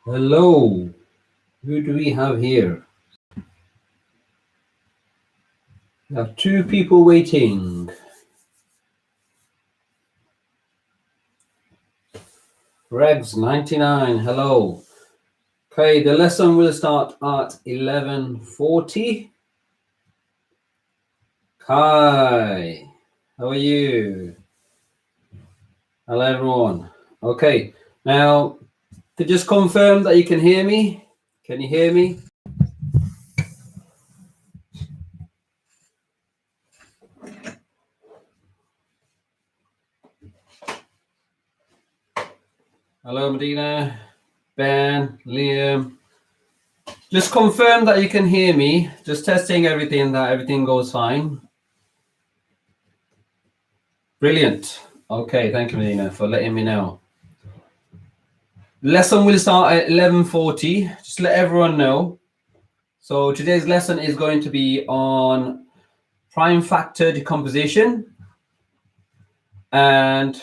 Hello, who do we have here? We have two people waiting. Regs 99, hello. Okay, the lesson will start at 11:40. Hi, how are you? Hello everyone. Okay, now to just confirm that you can hear me. Can you hear me? Hello Medina, Ben, Liam. Just confirm that you can hear me. Just testing everything, that everything goes fine. Brilliant. Okay, thank you, Medina, for letting me know. Lesson will start at 11:40. Just let everyone know. So today's lesson is going to be on prime factor decomposition and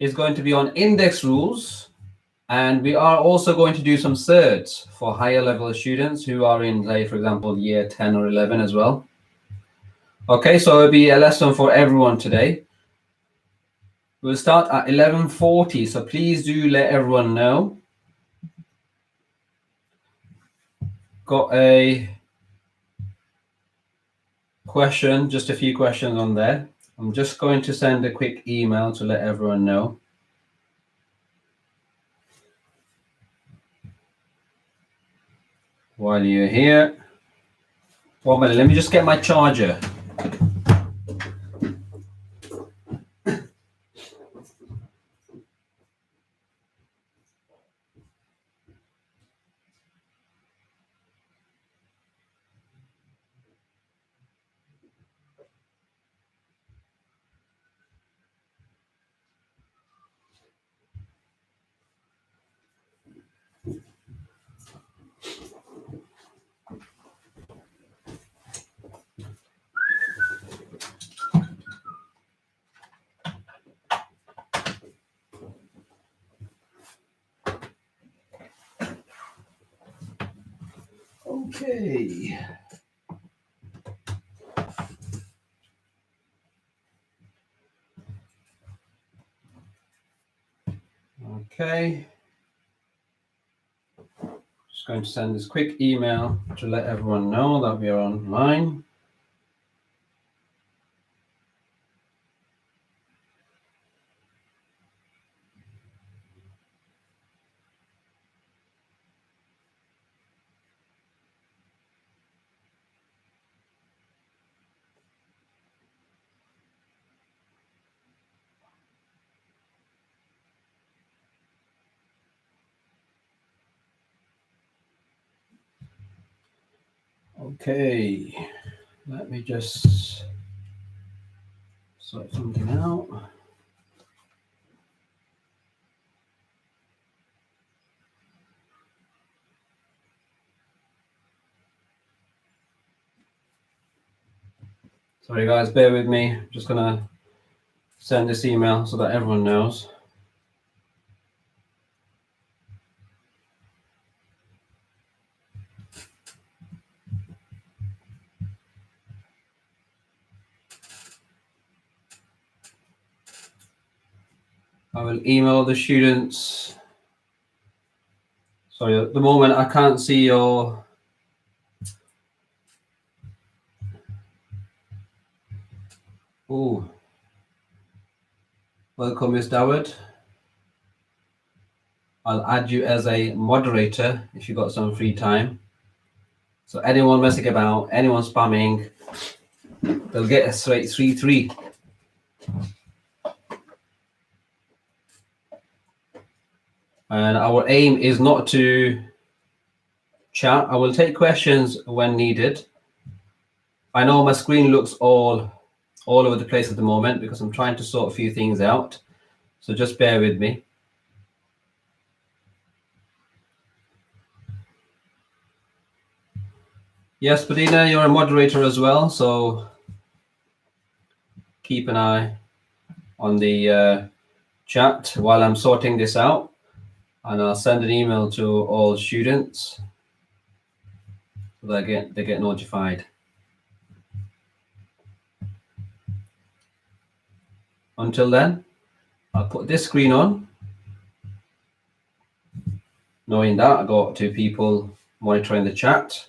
is going to be on index rules. And we are also going to do some Surds for higher level students who are in, say, for example, year 10 or 11 as well. Okay, so it'll be a lesson for everyone today. We'll start at 11:40, so please do let everyone know. Got a question, just a few questions on there. I'm just going to send a quick email to let everyone know. While you're here, 1 minute, let me just get my charger. Okay. Okay. Just going to send this quick email to let everyone know that we are online. Okay, let me just sort something out. Sorry guys, bear with me. I'm just gonna send this email so that everyone knows. I will email the students. Sorry, at the moment I can't see your... Oh, welcome, Miss Doward. I'll add you as a moderator if you've got some free time. So anyone messing about, anyone spamming, they'll get a straight 3-3. And our aim is not to chat. I will take questions when needed. I know my screen looks all over the place at the moment because I'm trying to sort a few things out. So just bear with me. Yes, Padina, you're a moderator as well, so keep an eye on the chat while I'm sorting this out, and I'll send an email to all students so they get notified. Until then, I'll put this screen on, knowing that I got 2 people monitoring the chat.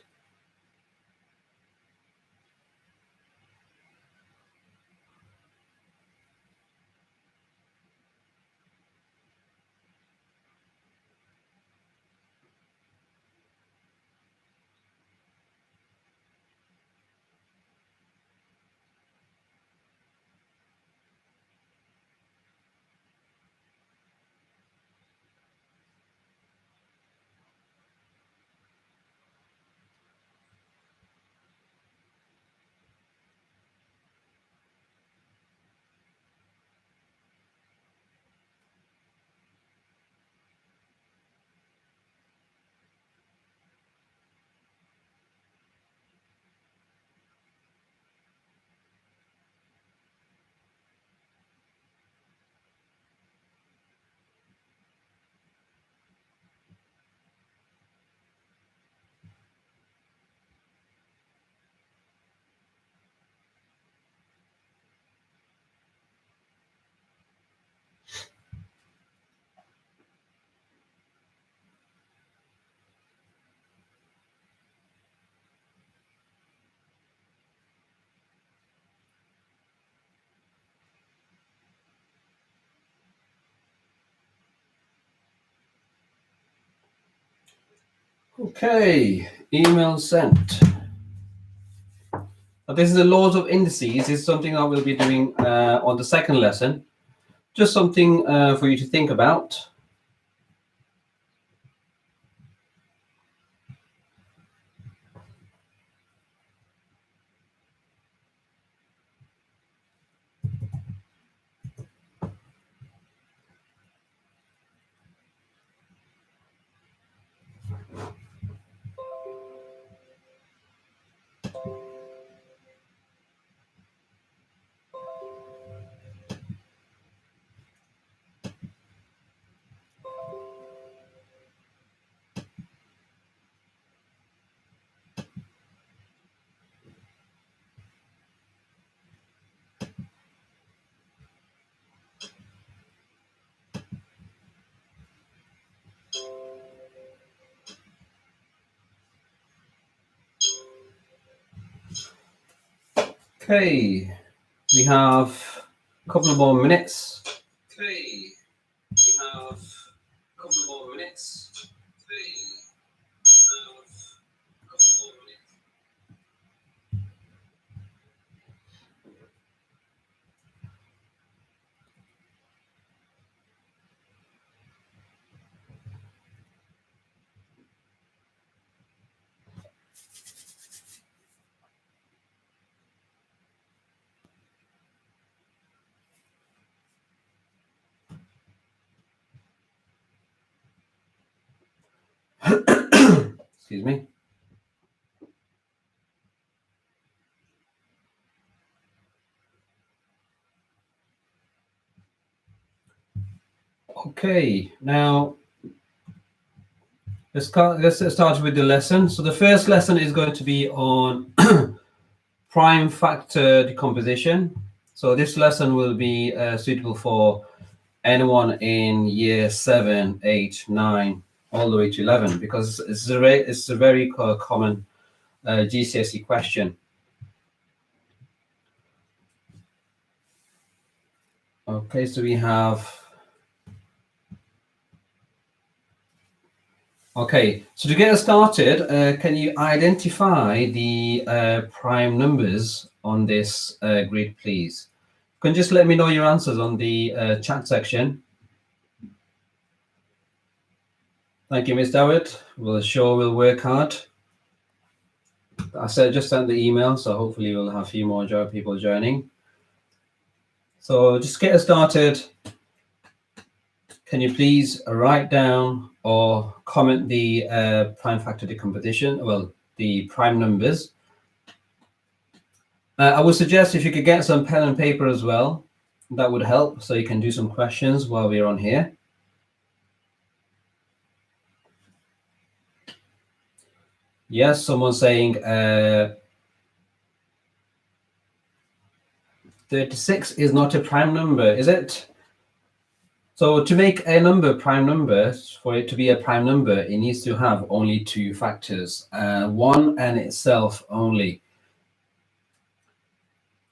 Okay, email sent. Now, this is the laws of indices. This is something I will be doing on the second lesson. Just something for you to think about. Okay, we have a couple of more minutes. Okay, we have a couple of more minutes. Okay, we have a couple more minutes. Excuse me. Okay, now let's start with the lesson. So the first lesson is going to be on prime factor decomposition. So this lesson will be suitable for anyone in year 7, 8, 9, all the way to 11, because it's a very common GCSE question. Okay, so we have. Okay, so to get us started, can you identify the prime numbers on this grid, please? You can just let me know your answers on the chat section. Thank you, Ms. Dawit. We'll work hard. I just sent the email, so hopefully we'll have a few more people joining. So just get us started. Can you please write down or comment the prime factor decomposition, well, the prime numbers. I would suggest if you could get some pen and paper as well, That would help, so you can do some questions while we're on here. Yes, someone's saying 36 is not a prime number, is it? So to make a number prime number, for it to be a prime number, it needs to have only two factors, one and itself only.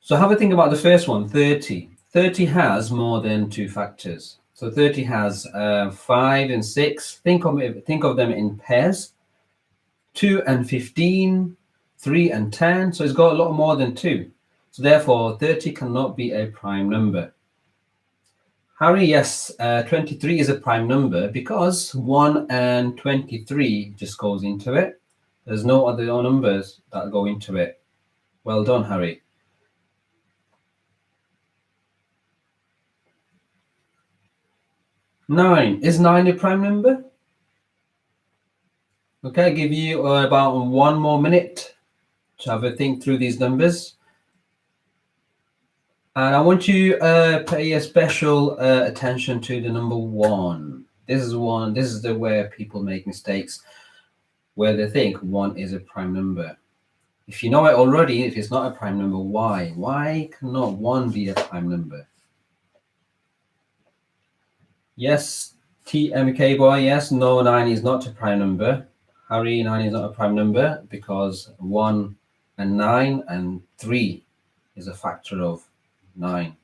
So have a think about the first one, 30. 30 has more than two factors. So 30 has 5 and 6. Think of them in pairs. 2 and 15, 3 and 10. So it's got a lot more than 2. So therefore, 30 cannot be a prime number. Harry, yes, 23 is a prime number because 1 and 23 just goes into it. There's no other numbers that go into it. Well done, Harry. 9. Is 9 a prime number? Okay, I'll give you about 1 more minute to have a think through these numbers. And I want you to pay a special attention to the number 1. This is where people make mistakes, where they think 1 is a prime number. If you know it already, if it's not a prime number, why? Why cannot 1 be a prime number? Yes, TMK boy, yes, no, 9 is not a prime number. Harry, 9 is not a prime number because 1 and 9 and 3 is a factor of 9.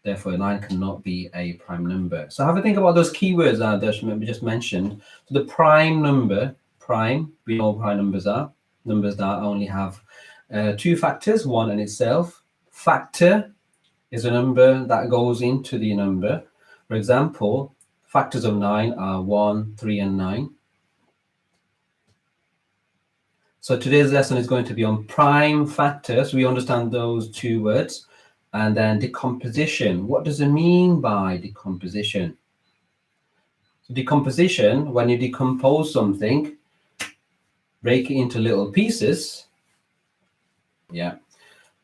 Therefore, 9 cannot be a prime number. So have a think about those keywords that we just mentioned. So the prime number, prime, we know what prime numbers are. Numbers that only have two factors, 1 and itself. Factor is a number that goes into the number. For example, factors of 9 are 1, 3, and 9. So today's lesson is going to be on prime factors. We understand those two words. And then decomposition. What does it mean by decomposition? So decomposition, when you decompose something, break it into little pieces. Yeah.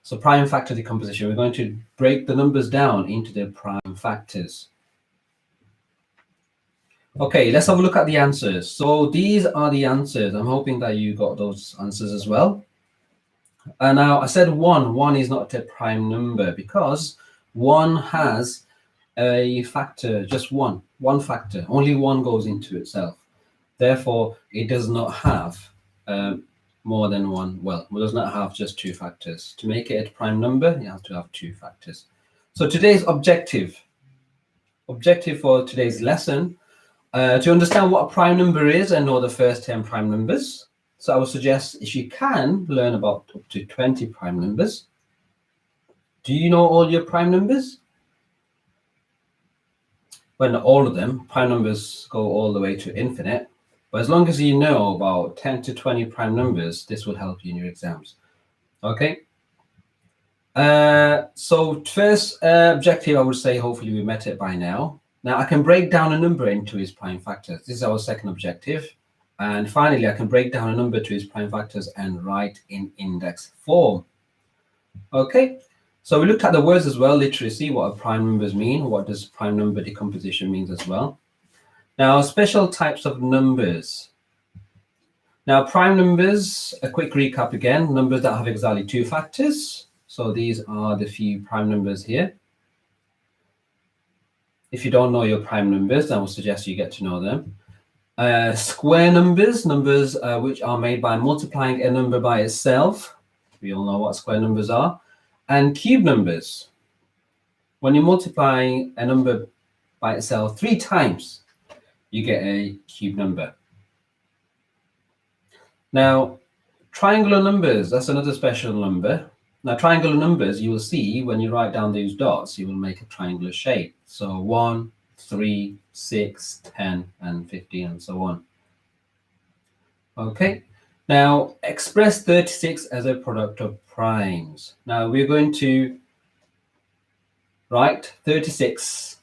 So prime factor decomposition, we're going to break the numbers down into their prime factors. Okay, let's have a look at the answers. So these are the answers. I'm hoping that you got those answers as well. And now I said 1. 1 is not a prime number because 1 has a factor, just one factor. Only 1 goes into itself. Therefore, it does not have more than 1. Well, it does not have just 2 factors. To make it a prime number, you have to have 2 factors. So today's objective for today's lesson, to understand what a prime number is and know the first 10 prime numbers. So I would suggest if you can learn about up to 20 prime numbers. Do you know all your prime numbers? Well, not all of them. Prime numbers go all the way to infinite. But as long as you know about 10 to 20 prime numbers, this will help you in your exams. Okay. So first objective, I would say, hopefully we met it by now. Now I can break down a number into its prime factors. This is our second objective. And finally, I can break down a number to its prime factors and write in index form. Okay, so we looked at the words as well, literacy, what prime numbers mean, what does prime number decomposition means as well. Now, special types of numbers. Now, prime numbers, a quick recap again, numbers that have exactly 2 factors. So these are the few prime numbers here. If you don't know your prime numbers, then I would suggest you get to know them. Square numbers, which are made by multiplying a number by itself. We all know what square numbers are. And cube numbers. When you multiply a number by itself 3 times, you get a cube number. Now, triangular numbers, that's another special number. Now, triangular numbers, you will see when you write down those dots, you will make a triangular shape. So 1, 3, 6, 10, and 15, and so on. Okay, now express 36 as a product of primes. Now we're going to write 36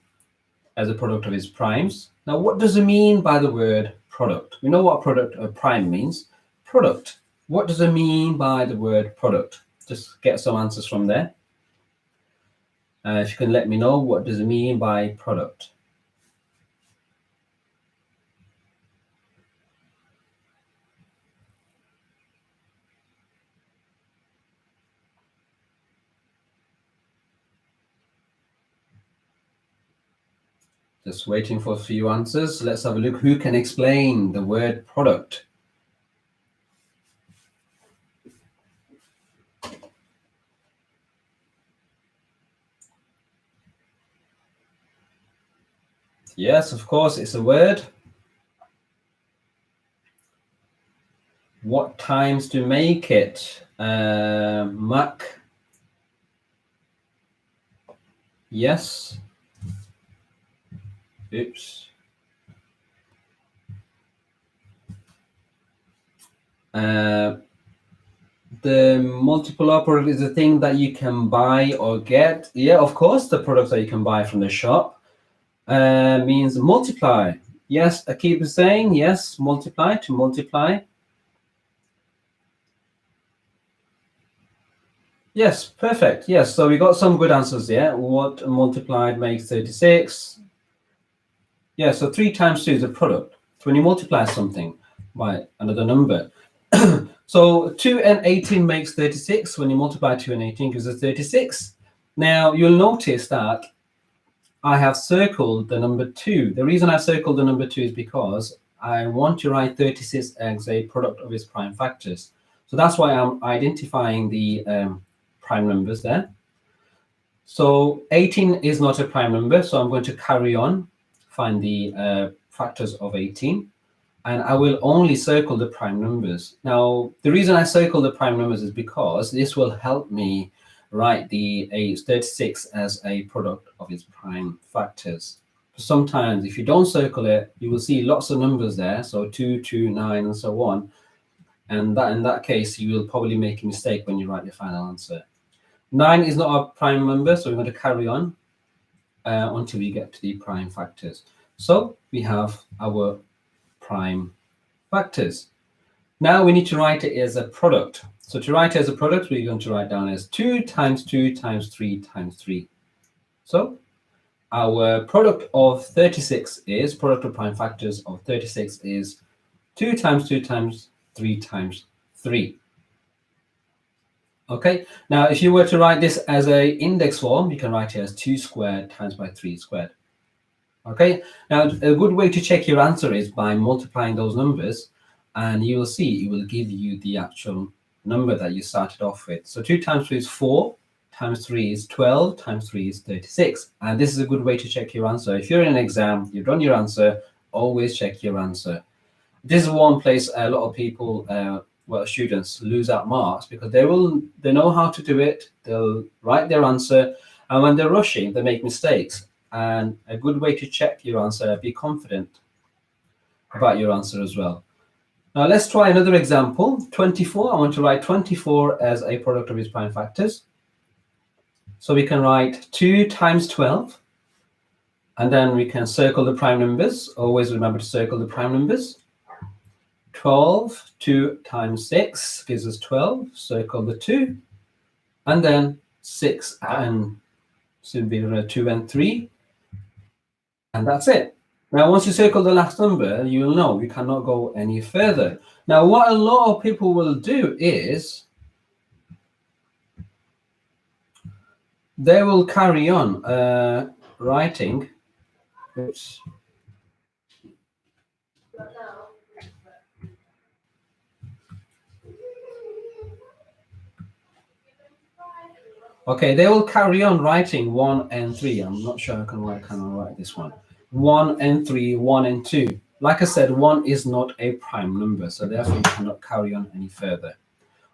as a product of its primes. Now, what does it mean by the word product? We know what product of prime means. Product. What does it mean by the word product? Just get some answers from there. If you can let me know, what does it mean by product? Just waiting for a few answers. Let's have a look. Who can explain the word product? Yes, of course, it's a word. What times to make it? Mac. Yes. Oops. The multiple product is a thing that you can buy or get. Yeah, of course, the products that you can buy from the shop means multiply. Yes, I keep saying yes, multiply, to multiply. Yes, perfect. Yes, so we got some good answers there. What multiplied makes 36? Yeah, so 3 times 2 is a product. So when you multiply something by another number, so 2 and 18 makes 36. When you multiply 2 and 18 gives us 36. Now, you'll notice that I have circled the number 2. The reason I circled the number 2 is because I want to write 36 as a product of its prime factors. So that's why I'm identifying the prime numbers there. So 18 is not a prime number, so I'm going to carry on, find the factors of 18, and I will only circle the prime numbers. Now, the reason I circle the prime numbers is because this will help me write the 36 as a product of its prime factors. Sometimes, if you don't circle it, you will see lots of numbers there, so 2, 2, 9, and so on. And that in that case, you will probably make a mistake when you write your final answer. 9 is not a prime number, so we're going to carry on until we get to the prime factors. So we have our prime factors. Now we need to write it as a product. So to write it as a product, we're going to write down as 2 times 2 times 3 times 3. So our product of 36 is, product of prime factors of 36 is 2 times 2 times 3 times 3. Okay, now if you were to write this as a index form, you can write it as 2 squared times by 3 squared. Okay, now a good way to check your answer is by multiplying those numbers, and you will see it will give you the actual number that you started off with. So 2 times 3 is 4, times 3 is 12, times 3 is 36. And this is a good way to check your answer. If you're in an exam, you've done your answer, always check your answer. This is one place a lot of people, students lose out marks because they know how to do it. They'll write their answer, and when they're rushing, they make mistakes. And a good way to check your answer, be confident about your answer as well. Now let's try another example. 24. I want to write 24 as a product of its prime factors. So we can write 2 times 12, and then we can circle the prime numbers. Always remember to circle the prime numbers. 12, 2 times 6 gives us 12. Circle the 2, and then 6 and so it'll be 2 and 3, and that's it. Now, once you circle the last number, you'll know you cannot go any further. Now, what a lot of people will do is they will carry on writing. Oops. Okay, they will carry on writing 1 and 3. I'm not sure I can write this one. 1 and 3, 1 and 2. Like I said, 1 is not a prime number, so therefore you cannot carry on any further.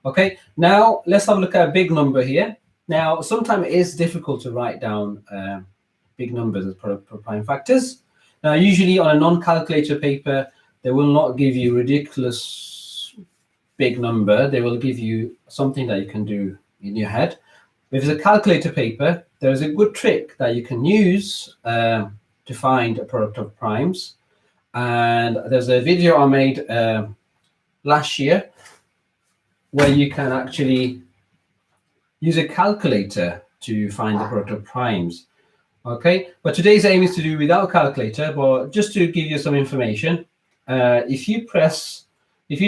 Okay, now let's have a look at a big number here. Now, sometimes it is difficult to write down big numbers as prime factors. Now, usually on a non-calculator paper, they will not give you ridiculous big number. They will give you something that you can do in your head. If it's a calculator paper, there's a good trick that you can use to find a product of primes. And there's a video I made last year where you can actually use a calculator to find the product of primes. Okay, but today's aim is to do without calculator, but just to give you some information, if you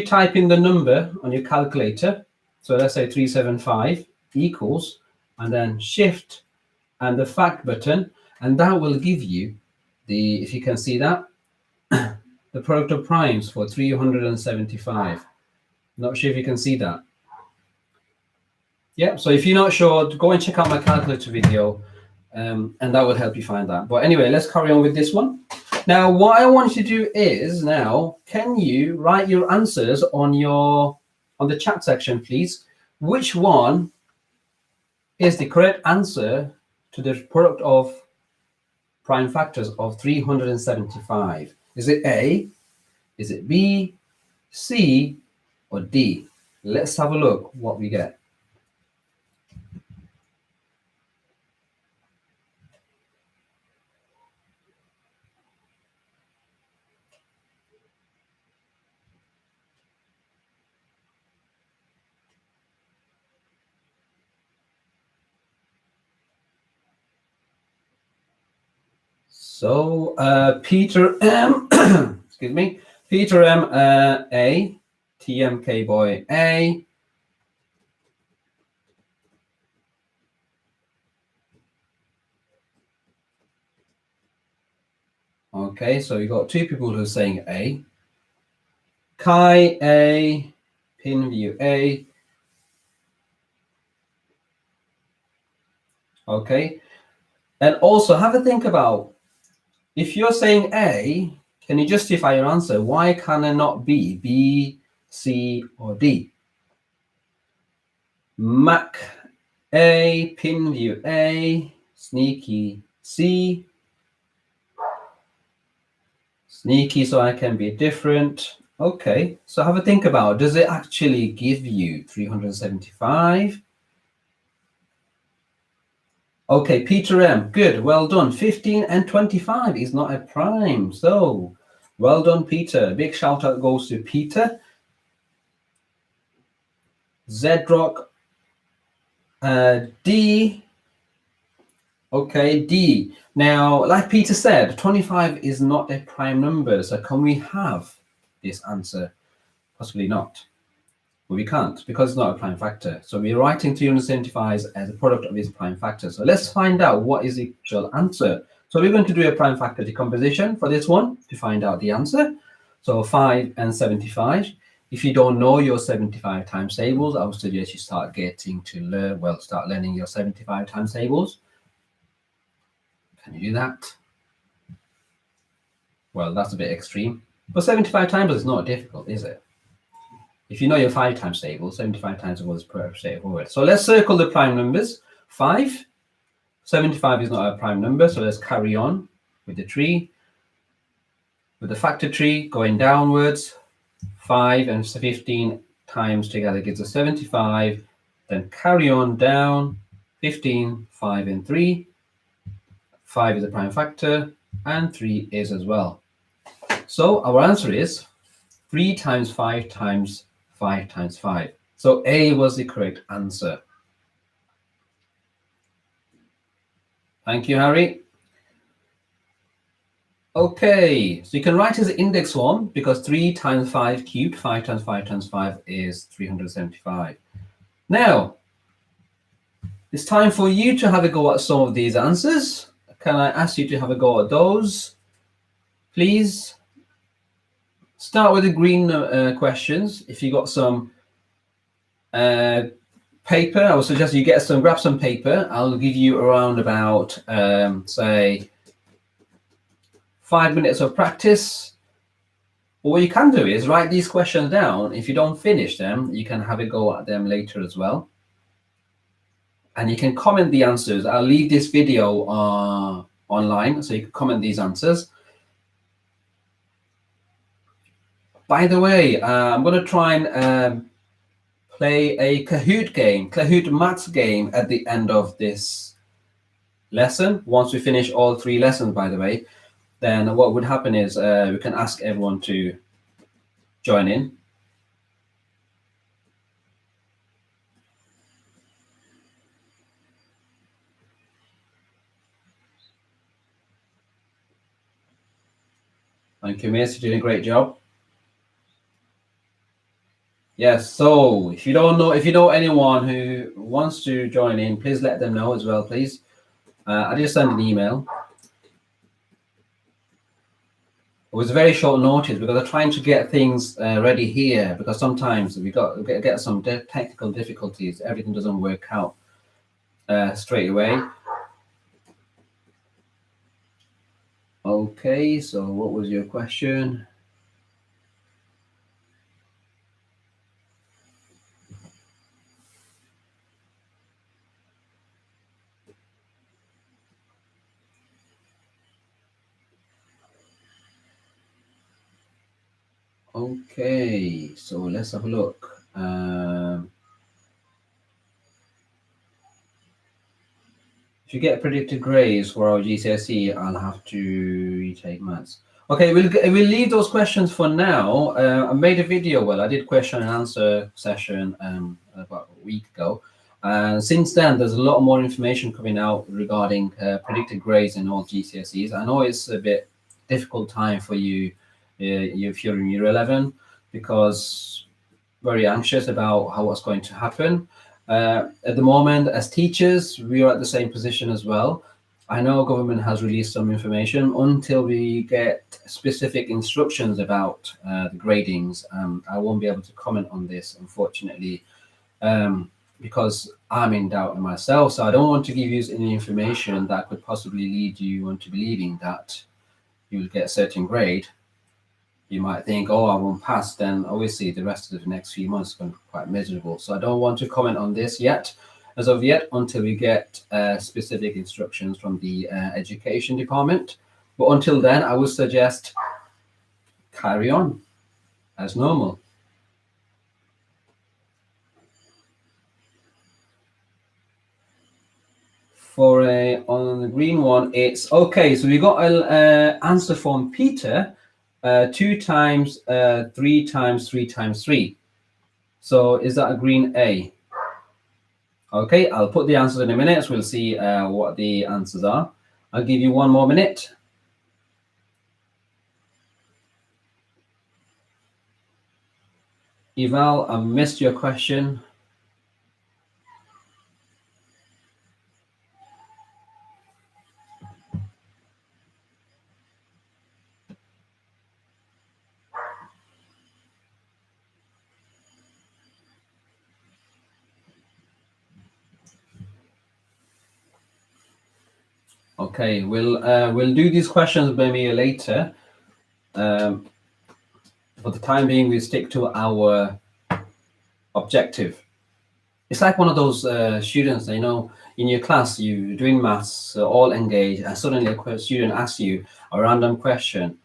type in the number on your calculator, so let's say 375 equals, and then shift and the fact button, and that will give you the, if you can see that, the product of primes for 375. Not sure if you can see that. Yeah, so if you're not sure, go and check out my calculator video, and that will help you find that. But anyway, let's carry on with this one. Now, what I want you to do is now, can you write your answers on the chat section, please? Which one is the correct answer to the product of prime factors of 375? Is it A? Is it B, C, or D? Let's have a look what we get. So Peter M, excuse me, Peter M, A, TMK boy A. Okay, so we got two people who are saying A. Kai A, Pinview A. Okay, and also have a think about, if you're saying A, can you justify your answer? Why can it not be B, C, or D? Mac A, Pinview A, Sneaky C. Sneaky, so I can be different. Okay, so have a think about, does it actually give you 375? Okay, Peter M, good, well done. 15 and 25 is not a prime, so well done, Peter. Big shout out goes to Peter. Zedrock, D. Okay, D. Now, like Peter said, 25 is not a prime number, so can we have this answer? Possibly not. But we can't, because it's not a prime factor. So we're writing 375 as a product of its prime factor. So let's find out what is the actual answer. So we're going to do a prime factor decomposition for this one to find out the answer. So 5 and 75. If you don't know your 75 times tables, I would suggest you start getting to learn, well, start learning your 75 times tables. Can you do that? Well, that's a bit extreme. But 75 tables is not difficult, is it? If you know your 5 times table, 75 times was pretty straightforward. So let's circle the prime numbers. 5, 75 is not a prime number, so let's carry on with the tree. With the factor tree going downwards, 5 and 15 times together gives us 75. Then carry on down, 15, 5 and 3. 5 is a prime factor, and 3 is as well. So our answer is 3 times 5 times 5 times 5. So A was the correct answer. Thank you, Harry. Okay, so you can write as index form because 3 times 5 cubed, 5 times 5 times 5 is 375. Now, it's time for you to have a go at some of these answers. Can I ask you to have a go at those? Please start with the green questions. If you got some paper, I would suggest you grab some paper. I'll give you around about, say, 5 minutes of practice. Or what you can do is write these questions down. If you don't finish them, you can have a go at them later as well. And you can comment the answers. I'll leave this video online, so you can comment these answers. By the way, I'm going to try and play a Kahoot maths game at the end of this lesson. Once we finish all 3 lessons, by the way, then what would happen is we can ask everyone to join in. Thank you, Miss. You're doing a great job. Yes. So if you know anyone who wants to join in, please let them know as well, please. I just sent an email. It was very short notice because I'm trying to get things ready here, because sometimes we get some technical difficulties. Everything doesn't work out straight away. Okay, so what was your question? Okay, so let's have a look. If you get predicted grades for our GCSE, I'll have to retake maths. Okay, we'll leave those questions for now. I made a video. Well, I did question and answer session about a week ago, and since then there's a lot more information coming out regarding predicted grades in all GCSEs. I know it's a bit difficult time for you if you're in year 11, because very anxious about what's going to happen. At the moment, as teachers, we are at the same position as well. I know government has released some information. Until we get specific instructions about the gradings, I won't be able to comment on this, unfortunately, because I'm in doubt in myself. So I don't want to give you any information that could possibly lead you into believing that you will get a certain grade. You might think, oh, I won't pass, then obviously the rest of the next few months is going to be quite miserable. So I don't want to comment on this yet, as of yet, until we get specific instructions from the education department. But until then, I would suggest carry on as normal. For on the green one, it's okay. So we got an answer from Peter. 2 times 3 times 3 times 3. So is that a green A? Okay, I'll put the answers in a minute. So we'll see what the answers are. I'll give you 1 more minute. Eval, I missed your question. Okay, we'll do these questions maybe later. For the time being, we stick to our objective. It's like one of those students, you know, in your class, you're doing maths, all engaged, and suddenly a student asks you a random question.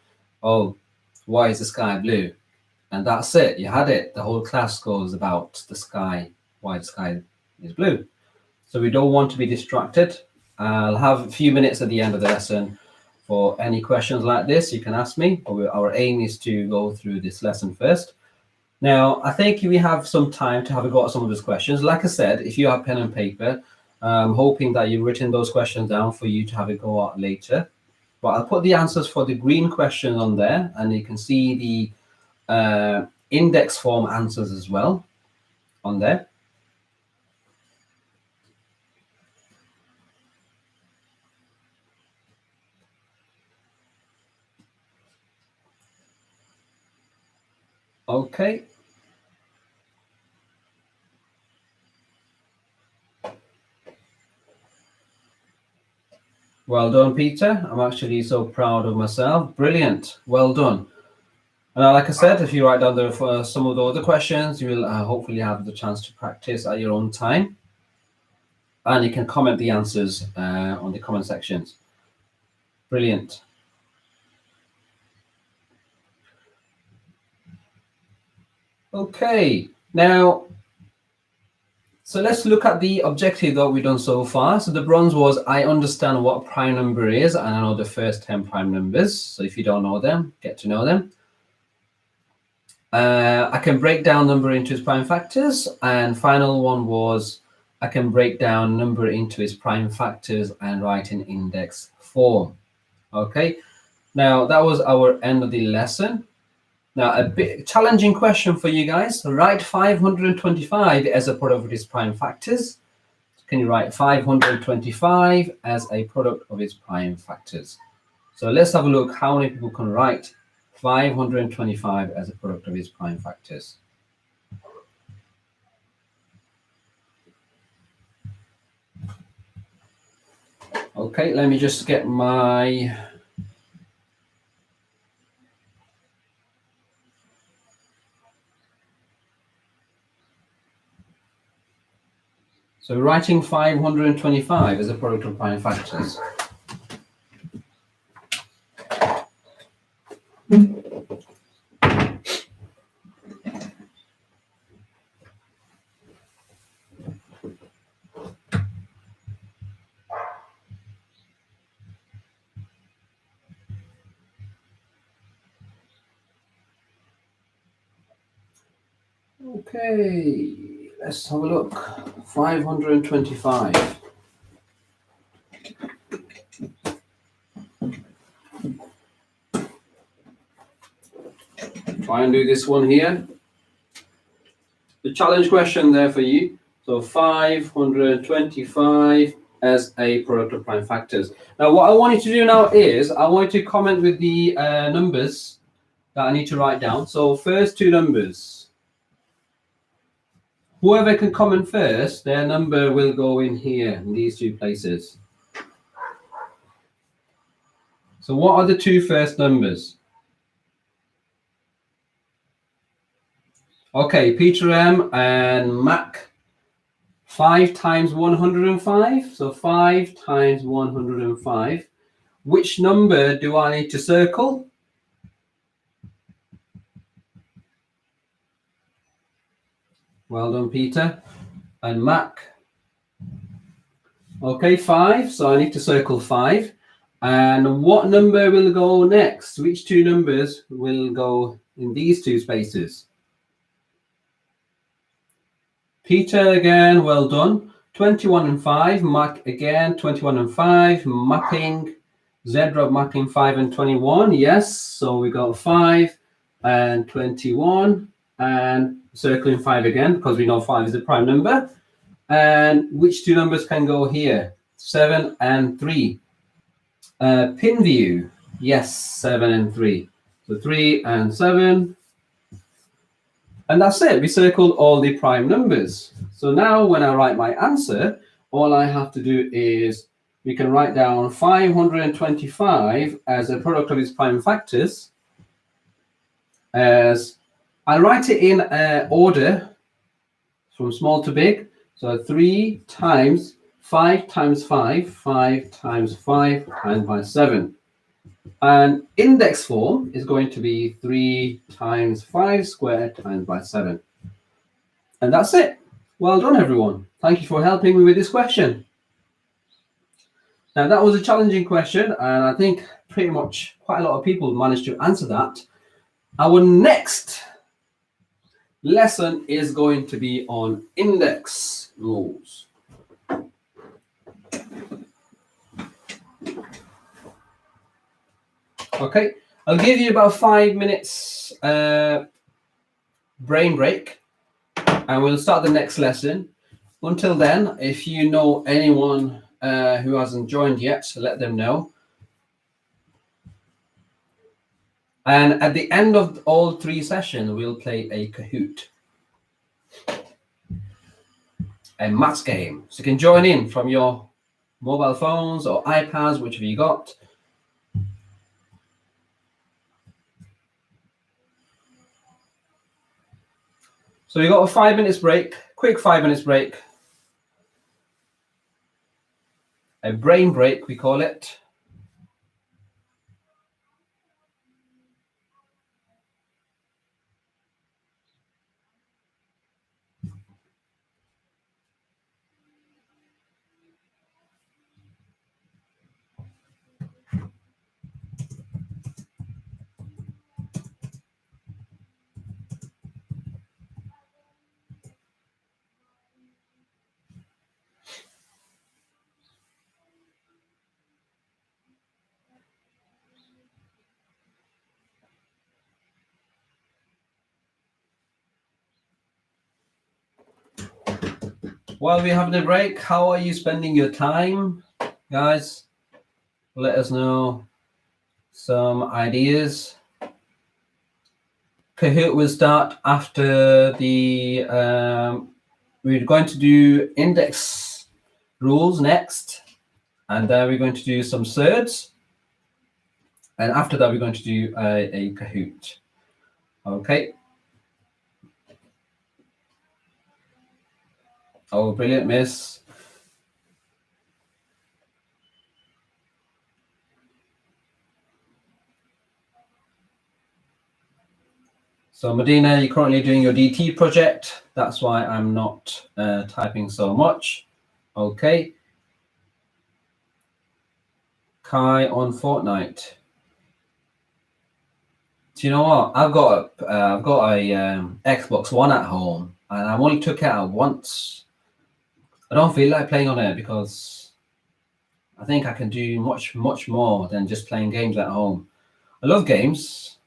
Oh, why is the sky blue? And that's it. You had it. The whole class goes about the sky, why the sky is blue. So we don't want to be distracted. I'll have a few minutes at the end of the lesson for any questions like this. You can ask me. Our aim is to go through this lesson first. Now, I think we have some time to have a go at some of those questions. Like I said, if you have pen and paper, I'm hoping that you've written those questions down for you to have a go at later. But I'll put the answers for the green question on there, and you can see the index form answers as well on there. Okay. Well done, Peter. I'm actually so proud of myself. Brilliant. Well done. And like I said, if you write down for some of the other questions, you will hopefully have the chance to practice at your own time. And you can comment the answers on the comment sections. Brilliant. Okay, now, so let's look at the objective that we've done so far. So the bronze was, I understand what prime number is, and I know the first 10 prime numbers. So if you don't know them, get to know them. I can break down number into its prime factors. And final one was, I can break down number into its prime factors and write in index form. Okay, Now, that was our end of the lesson. Now, a bit challenging question for you guys. Write 525 as a product of its prime factors. Can you write 525 as a product of its prime factors? So let's have a look how many people can write 525 as a product of its prime factors. Okay, let me just get my... So writing 525 as a product of prime factors. Okay, let's have a look. 525. Try and do this one here. The challenge question there for you. So 525 as a product of prime factors. Now, what I want you to do now is I want you to comment with the numbers that I need to write down. So first two numbers. Whoever can comment first, their number will go in here, in these two places. So what are the two first numbers? Okay, Peter M and Mac. 5 times 105. So 5 times 105. Which number do I need to circle? Well done, Peter. And Mac. Okay, 5. So I need to circle 5. And what number will go next? Which two numbers will go in these two spaces? Peter again, well done. 21 and 5. Mac again, 21 and 5. Mapping. Z-drop mapping 5 and 21. Yes, so we got 5 and 21. And circling 5 again, because we know 5 is a prime number. And which two numbers can go here? 7 and 3. Pin view. Yes, 7 and 3. So 3 and 7. And that's it. We circled all the prime numbers. So now when I write my answer, all I have to do is we can write down 525 as a product of its prime factors. As I write it in order from small to big. So 3 times 5 times 5, 5 times 5 times by 7. And index form is going to be 3 times 5 squared times by 7. And that's it. Well done, everyone. Thank you for helping me with this question. Now, that was a challenging question, and I think pretty much quite a lot of people managed to answer that. Our next lesson is going to be on index rules. Okay, I'll give you about 5 minutes brain break, and we'll start the next lesson. Until then, if you know anyone who hasn't joined yet, let them know. And at the end of all 3 sessions, we'll play a Kahoot, a maths game. So you can join in from your mobile phones or iPads, whichever you got. So we got a 5 minutes break, quick 5 minutes break. A brain break, we call it. while we're having a break, how are you spending your time, guys? Let us know some ideas. Kahoot will start after the, we're going to do index rules next, and then we're going to do some Surds, and after that we're going to do a Kahoot. Okay. Oh, brilliant, miss. So Medina, you're currently doing your DT project. That's why I'm not typing so much. Okay. Kai on Fortnite. Do you know what? I've got a Xbox One at home, and I only took it out once. I don't feel like playing on it because I think I can do much more than just playing games at home. I love games.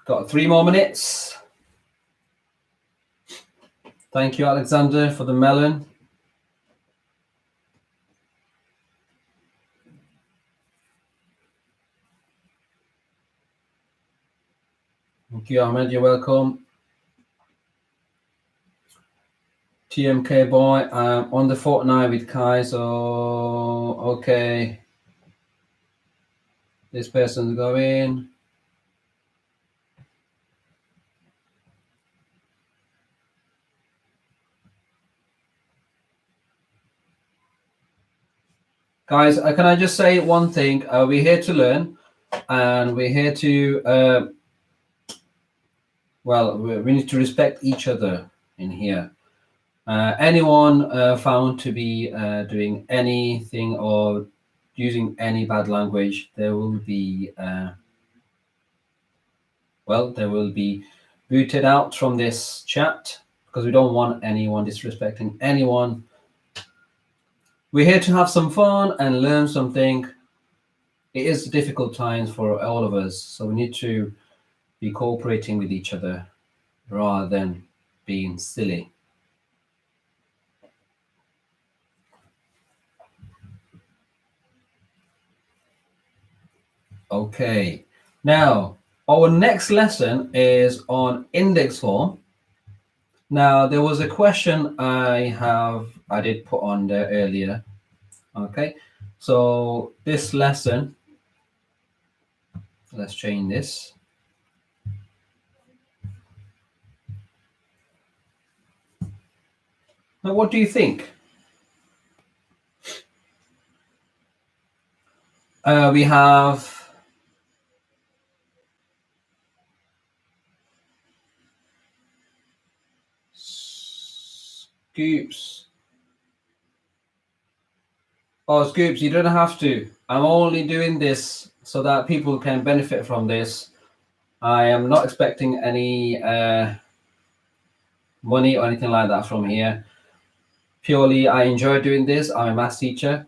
Got 3 more minutes. Thank you, Alexander, for the melon. Thank you, Ahmed. You're welcome. TMK boy, on the Fortnite with Kai. So okay, this person's going. Guys, can I just say one thing? We're here to learn, and we're here to, well, we need to respect each other in here. Anyone found to be doing anything or using any bad language, there will be, well, they will be booted out from this chat because we don't want anyone disrespecting anyone. We're here to have some fun and learn something. It is difficult times for all of us, so we need to be cooperating with each other rather than being silly. Okay, now our next lesson is on index form. Now there was a question I did put on there earlier. Okay, so this lesson, let's change this. Now, what do you think? We have Scoops. Oh, Scoops, you don't have to. I'm only doing this so that people can benefit from this. I am not expecting any money or anything like that from here. Purely, I enjoy doing this. I'm a maths teacher,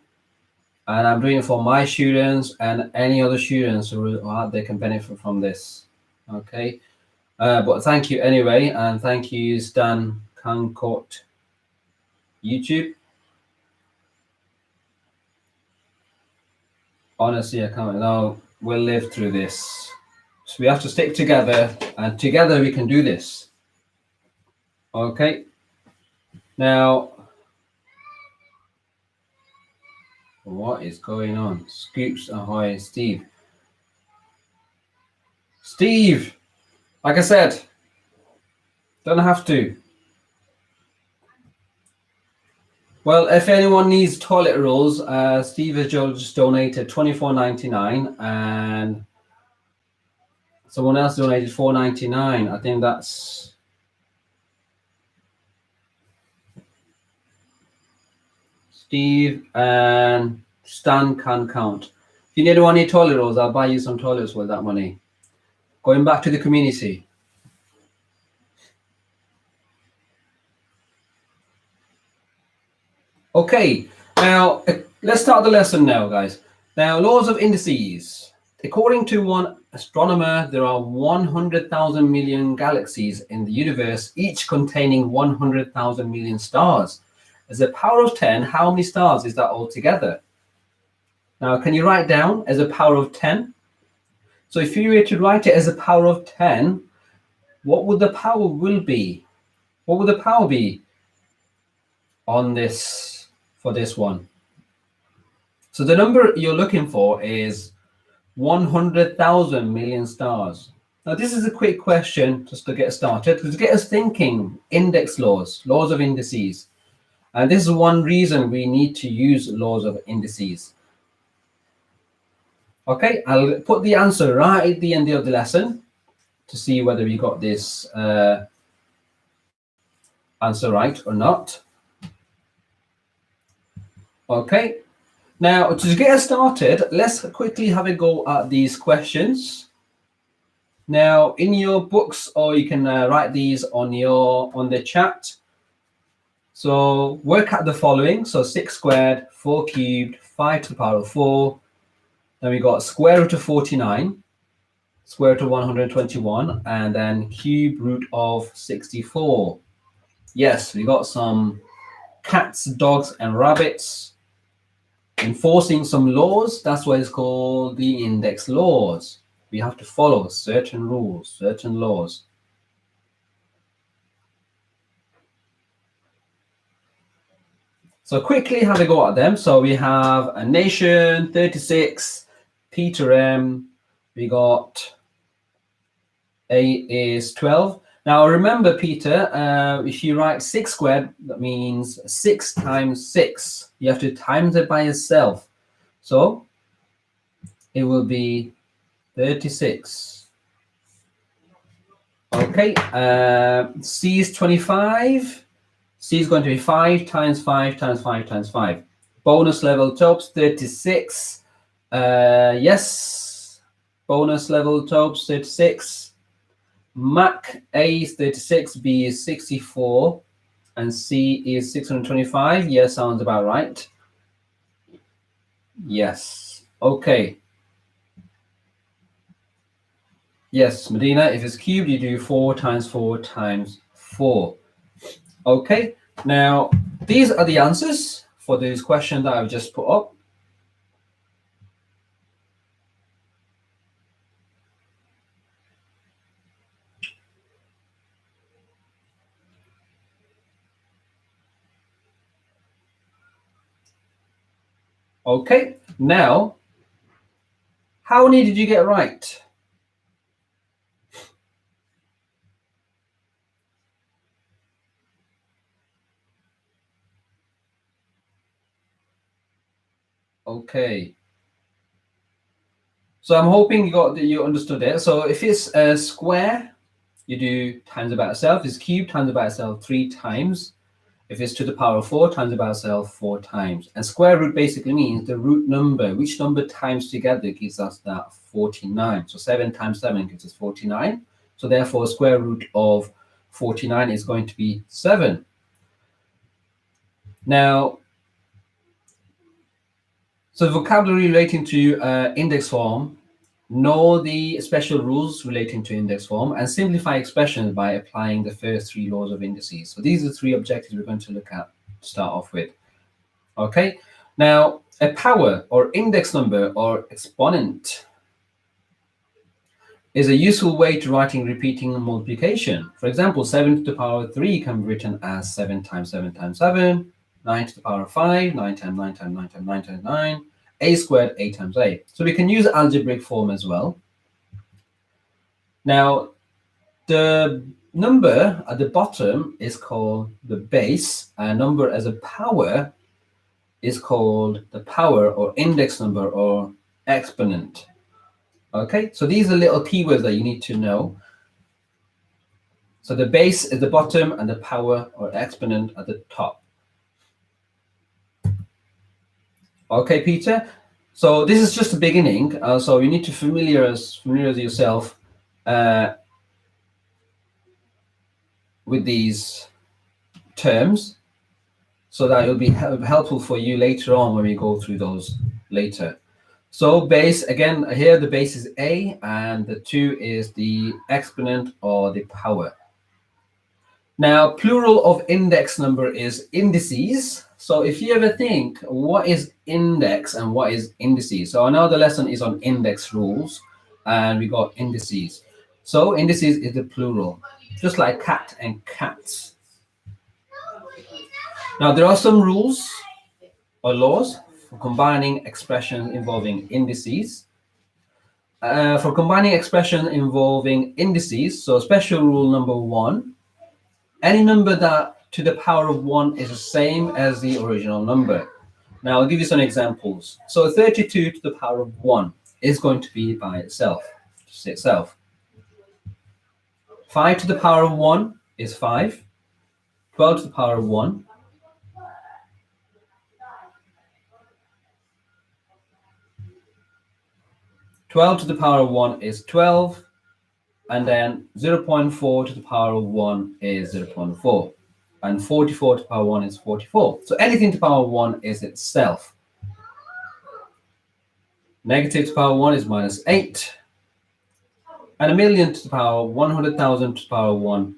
and I'm doing it for my students and any other students who they can benefit from this. Okay, but thank you anyway, and thank you, Stan Cancourt YouTube. Honestly, I can't. No, we'll live through this. So we have to stick together, and together we can do this. Okay. Now, what is going on? Scoops ahoy, Steve. Steve, like I said, don't have to. Well, if anyone needs toilet rolls, Steve has just donated $24.99, and someone else donated $4.99. I think that's Steve and Stan can count. If you need any toilet rolls, I'll buy you some toilets with that money. Going back to the community. Okay, now let's start the lesson now, guys. Now, laws of indices. According to one astronomer, there are 100,000 million galaxies in the universe, each containing 100,000 million stars. As a power of 10, how many stars is that altogether? Now, can you write down as a power of 10? So if you were to write it as a power of 10, what would the power will be? What would the power be on this, for this one? So the number you're looking for is 100,000 million stars. Now, this is a quick question just to get started, to get us thinking. Index laws, laws of indices. And this is one reason we need to use laws of indices. Okay, I'll put the answer right at the end of the lesson to see whether we got this answer right or not. Okay, now to get us started, let's quickly have a go at these questions. Now, in your books, or you can write these on the chat. So work out the following. So 6 squared, 4 cubed, 5 to the power of 4. Then we got square root of 49, square root of 121, and then cube root of 64. Yes, we got some cats, dogs, and rabbits enforcing some laws. That's why it's called the index laws. We have to follow certain rules, certain laws. So quickly have a go at them. So we have a nation, 36, Peter M. We got A is 12. Now remember, Peter, if you write 6 squared, that means 6 times 6. You have to times it by yourself. So it will be 36. Okay, C is 25. C is going to be 5 times 5 times 5 times 5. Bonus level topes, 36. Yes, bonus level topes, 36. Mac, A is 36, B is 64, and C is 625. Yes, sounds about right. Yes, okay. Yes, Medina, if it's cubed, you do 4 times 4 times 4. Okay, now these are the answers for these questions that I've just put up. Okay, now, how many did you get right? Okay. So I'm hoping you understood it. So if it's a square, you do times about itself. If it's cubed, times about itself 3 times. If it's to the power of 4, times about itself 4 times. And square root basically means the root number. Which number times together gives us that 49. So 7 times 7 gives us 49. So therefore, square root of 49 is going to be 7. Now, so vocabulary relating to index form, know the special rules relating to index form, and simplify expressions by applying the first 3 laws of indices. So these are the 3 objectives we're going to look at to start off with. Okay, now a power or index number or exponent is a useful way to writing repeating multiplication. For example, 7 to the power of 3 can be written as 7 times 7 times 7, 9 to the power of 5, 9 times 9 times 9 times 9 times 9, a squared, a times a. So we can use algebraic form as well. Now, the number at the bottom is called the base. A number as a power is called the power or index number or exponent. Okay, so these are little keywords that you need to know. So the base is the bottom and the power or exponent at the top. Okay, Peter. So this is just the beginning. So you need to familiarize yourself with these terms, so that it'll be helpful for you later on when we go through those later. So base, again, here the base is a, and the 2 is the exponent or the power. Now, plural of index number is indices. So if you ever think, what is index and what is indices? So I know the lesson is on index rules, and we got indices. So indices is the plural, just like cat and cats. Now, there are some rules or laws for combining expressions involving indices. For combining expression involving indices, so special rule number 1, any number that to the power of 1 is the same as the original number. Now, I'll give you some examples. So 32 to the power of 1 is going to be by itself, just itself. 5 to the power of 1 is 5. 12 to the power of 1. 12 to the power of 1 is 12. And then 0.4 to the power of 1 is 0.4. And 44 to the power of 1 is 44. So anything to the power of 1 is itself. Negative to the power of 1 is -8. And a million to the power of 100,000 to the power of 1